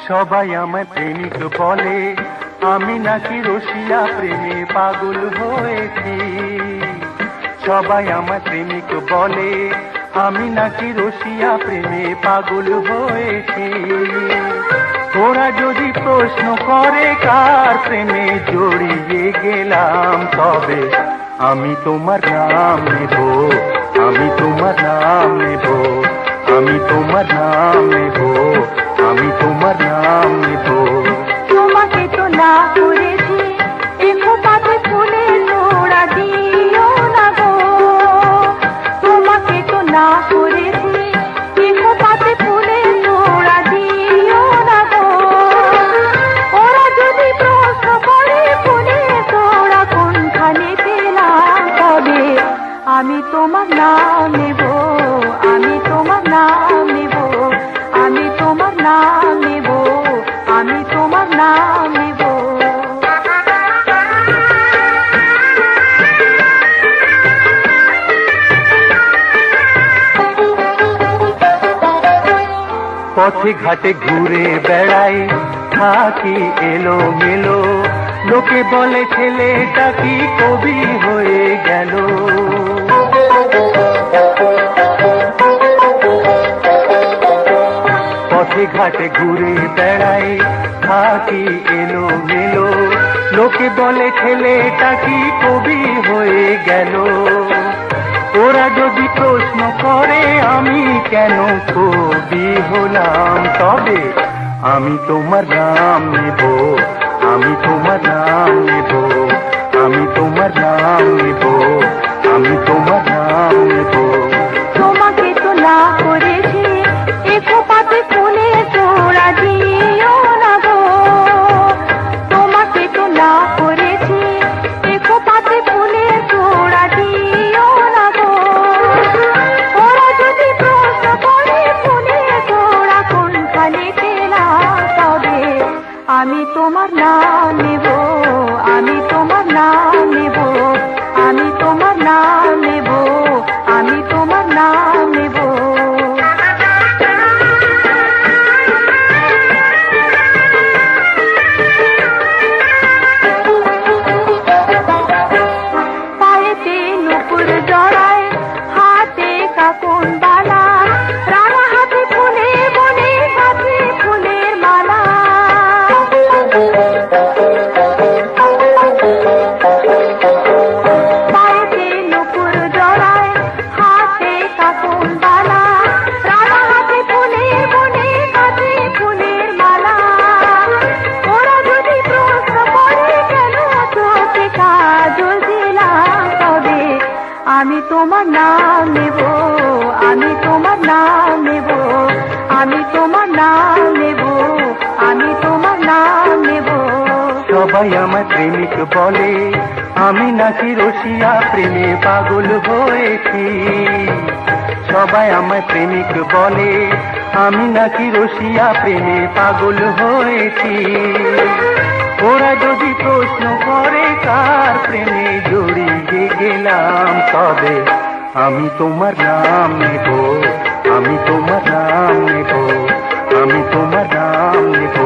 সবাই আমায় প্রেমিক বলে, আমি নাকি রসিয়া প্রেমে পাগল হয়েছি। সবাই আমায় প্রেমিক বলে, আমি নাকি রসিয়া প্রেমে পাগল হয়েছি। ওরা যদি প্রশ্ন করে কার প্রেমে জড়িয়ে গেলাম, তবে আমি তোমার নাম নেব, আমি তোমার নাম নেব, আমি তোমার নাম নেব, আমি তোমার নাম নেব। তোমাকে তো না করেছি দেখো পাতে ফুলে তোড়া দিও না গো। তোমাকে তো না করেছি দেখো পাতে ফুলে তোড়া দিও না গো। ওরা যদি প্রশ্ন করে ফুলে তোড়া কোনখানে পেলাম, তবে আমি তোমার নাম নেব, আমি তোমার নাম নেব, আমি তোমার নাম নেব, আমি তোমার নাম নেব। পথে ঘাটে ঘুরে বেড়াই, থাকি এলো মেলো, লোকে বলে ছেলেটা কি কবি হয়ে গেল। পথে ঘাটে ঘুরে বেড়াই, থাকি এলো মেলো, লোকে বলে ছেলেটা কি কবি হয়ে গেল। ওরা যদি প্রশ্ন করে আমি কেন কবি হলাম, তবে আমি তোমার নাম নেব, আমি তোমার নাম নেব, আমি তোমার নাম নেব, আমি তোমার নাম নেব। তোমাকে তো না করেছি দেখো পাতে ফুলে তোড়া দিও না গো। তোমাকে তো না করেছি দেখো পাতে ফুলে তোড়া দিও না গো। ওরা যদি প্রশ্ন করে ফুলে তোড়া কোনখানে পেলাম, তবে আমি তোমার নাম নেব, আমি তোমার নাম নেব, আমি তোমার নাম নেব, আমি তোমার নাম নেব। পায়েতে নুপুর জড়ায়, হাতে কাকুন বালা, রাঙা হাতে ফুলে বনে গাছে ফুলের মালা। পায়েতে নুপুর জড়ায়, হাতে কাকুন বালা, রাঙা হাতে ফুলের বনে গাছে ফুলের মালা। ওরা যদি প্রশ্ন করে কেন চোখে কাজল দিলাম, তবে আমি তোমার নাম নেব, আমি তোমার নাম নেব, আমি তোমার নাম নেব, আমি তোমার নাম নেব। সবাই আমার প্রেমিক বলে, আমি নাকি রসিয়া প্রেমে পাগল হয়েছি। সবাই আমার প্রেমিক বলে, আমি নাকি রসিয়া প্রেমে পাগল হয়েছি। ওরা যদি প্রশ্ন করে কার প্রেমে জড়িয়ে গেলাম, তবে আমি তোমার নাম নেব, আমি তোমার নাম নেব, আমি তোমার নাম নেব।